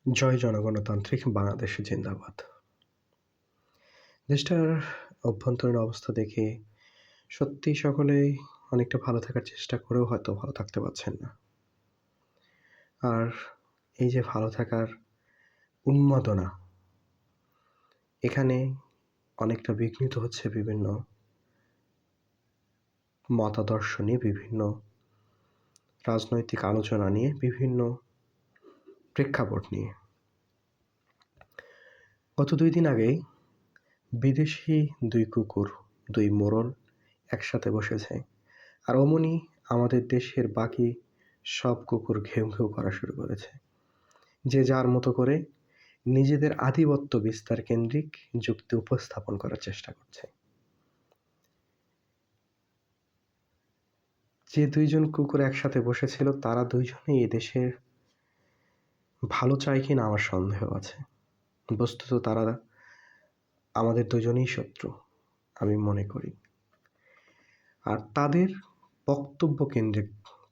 জয় জনগণতান্ত্রিক বাংলাদেশ জিন্দাবাদ। দেশটার অভ্যন্তরীণ অবস্থা দেখে সত্যিই সকলেই অনেকটা ভালো থাকার চেষ্টা করেও হয়তো ভালো থাকতে পারছেন না। আর এই যে ভালো থাকার উন্মাদনা, এখানে অনেকটা বিঘ্নিত হচ্ছে বিভিন্ন মতাদর্শ নিয়ে, বিভিন্ন রাজনৈতিক আলোচনা নিয়ে, বিভিন্ন প্রেক্ষাপট নিয়ে। গত ২ দিন আগেই বিদেশি ২ কুকুর, ২ মোড়ল একসাথে বসেছে। আর অমনি আমাদের দেশের বাকি সব কুকুর ঘেউ ঘেউ করা শুরু করেছে। যে যার মতো করে নিজেদের আধিপত্য বিস্তার কেন্দ্রিক যুক্তি উপস্থাপন করার চেষ্টা করছে। যে ২ জন কুকুর একসাথে বসেছিল তারা ২ জনেই এদেশের ভালো চায় কিনা আমার সন্দেহ আছে। বস্তুত তারা আমাদের ২ জনেই শত্রু, আমি মনে করি। আর তাদের বক্তব্য কেন্দ্রিক,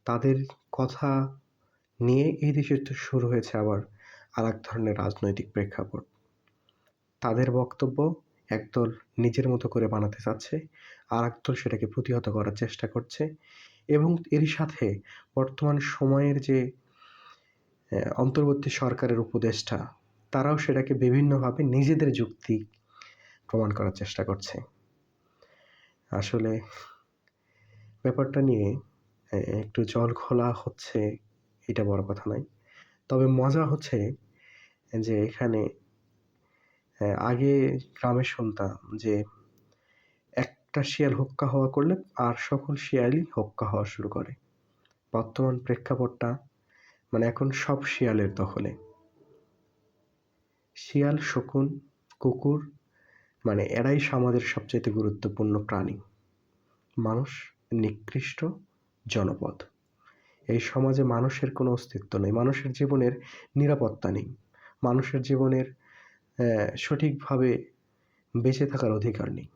তাদের কথা নিয়ে এই দেশে তো শুরু হয়েছে আবার আরেক ধরনের রাজনৈতিক প্রেক্ষাপট। তাদের বক্তব্য একদল নিজের মতো করে বানাতে চাচ্ছে, আরেকদল সেটাকে প্রতিহত করার চেষ্টা করছে এবং এরই সাথে বর্তমান সময়ের যে অন্তর্বর্তী সরকারের উপদেষ্টা, তারাও সেটাকে বিভিন্নভাবে নিজেদের যুক্তি প্রমাণ করার চেষ্টা করছে। আসলে ব্যাপারটা নিয়ে একটু জল ঘোলা হচ্ছে, এটা বড় কথা নয়। তবে মজা হচ্ছে যে এখানে আগে গ্রামে শুনতাম যে একটা শিয়াল হুক্কা হাওয়া করলে আর সকল শিয়ালই হুক্কা হওয়া শুরু করে। বর্তমান প্রেক্ষাপটটা মানে এখন সব শিয়ালের দখলে। শিয়াল, শকুন, কুকুর মানে এরাই সমাজের সবচাইতে গুরুত্বপূর্ণ প্রাণী। মানুষ নিকৃষ্ট জনপদ। এই সমাজে মানুষের কোনো অস্তিত্ব নেই। মানুষের জীবনের নিরাপত্তা নেই। মানুষের জীবনের সঠিকভাবে বেঁচে থাকার অধিকার নেই।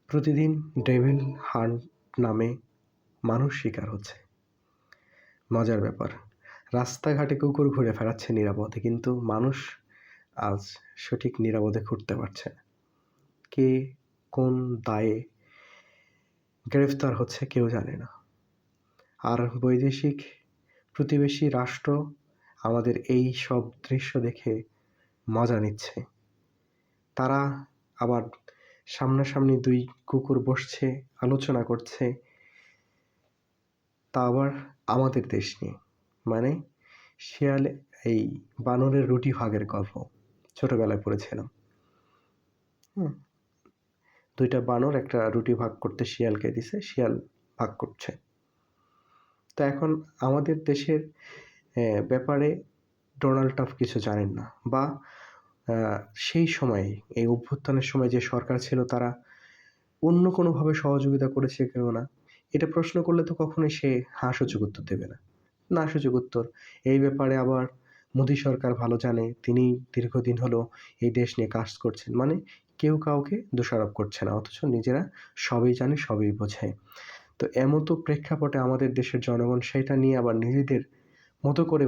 প্রতিদিন ডেভিল হান্ট নামে মানুষ শিকার হচ্ছে। মজার ব্যাপার, রাস্তাঘাটে কুকুর ঘুরে বেড়াচ্ছে নিরাপদে, কিন্তু মানুষ আজ সঠিক নিরাপদে ঘুরতে পারছে না। কে কোন দায়ে গ্রেফতার হচ্ছে কেউ জানে না। আর বৈদেশিক প্রতিবেশী রাষ্ট্র আমাদের এই সব দৃশ্য দেখে মজা নিচ্ছে। তারা আবার সামনাসামনি ২ কুকুর বসছে, আলোচনা করছে, তা আবার আমাদের দেশ নিয়ে। মানে শিয়াল এই বানরের রুটি ভাগের গল্প ছোটবেলায় পড়েছিলাম। ২টা বানর একটা রুটি ভাগ করতে শিয়ালকে দিছে, শিয়াল ভাগ করছে। তো এখন আমাদের দেশের ব্যাপারে ডোনাল্ড ট্রাম্প কিছু জানেন না, বা সেই সময়ে এই অভ্যুত্থানের সময় যে সরকার ছিল তারা অন্য কোনোভাবে সহযোগিতা করেছে কেউ না, এটা প্রশ্ন করলে তো কখনোই সে হাস্যযোগ উত্তর দেবে না। না সুযোগ উত্তর। এই ব্যাপারে আবার মোদী সরকার ভালো জানে, তিনি দীর্ঘদিন হলো এই দেশ নিয়ে কাজ করছেন। মানে কেউ কাউকে দোষারোপ করছে না, অথচ নিজেরা সবই জানে, সবই বোঝে। তো এমতো প্রেক্ষাপটে আমাদের দেশের জনগণ সেটা নিয়ে আবার নিজেদের মতো করে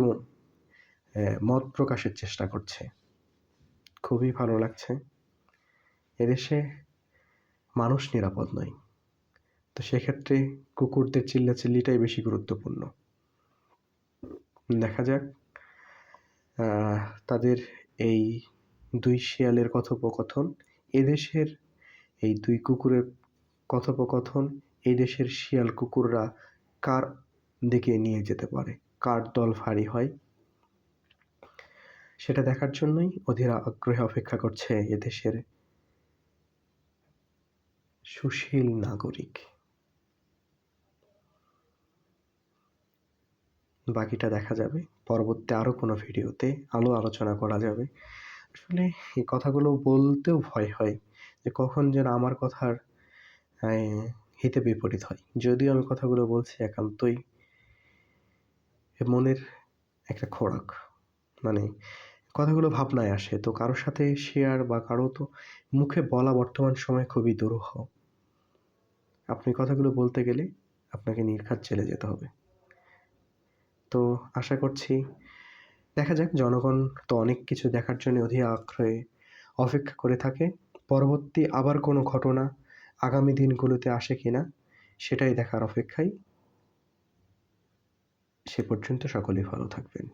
মত প্রকাশের চেষ্টা করছে। খুবই ভালো লাগছে। এদেশে মানুষ নিরাপদ নয়। তো সেক্ষেত্রে কুকুরদের চিল্লাচিল্লিটাই বেশি গুরুত্বপূর্ণ। দেখা যাক তাদের এই ২ শিয়ালের কথোপকথন, এদেশের এই ২ কুকুরের কথোপকথন, এদেশের শিয়াল কুকুররা কার দিকে নিয়ে যেতে পারে, কার দল ভারী হয়, সেটা দেখার জন্যই অধীরা আগ্রহে অপেক্ষা করছে এদেশের সুশীল নাগরিক। বাকিটা দেখা যাবে পরবর্তী আরও কোনো ভিডিওতে, আলোচনা করা যাবে। আসলে এই কথাগুলো বলতেও ভয় হয় যে কখন যেন আমার কথার হিতে বিপরীত হয়। যদিও আমি কথাগুলো বলছি একান্তই মনের একটা খোরাক, মানে কথাগুলো ভাবনায় আসে, তো কারোর সাথে শেয়ার বা কারো তো মুখে বলা বর্তমান সময়ে খুবই দুরূহ। আপনি কথাগুলো বলতে গেলে আপনাকে নির্ঘাত জেলে যেতে হবে। তো আশা করছি দেখা যাক, জনগণ তো অনেক কিছু দেখার জন্য অধীর আগ্রহে অপেক্ষা করে থাকে। পরবর্তী আবার কোনো ঘটনা আগামী দিনগুলোতে আসে কিনা সেটাই দেখার অপেক্ষায়। সে পর্যন্ত সকলেই ভালো থাকবেন।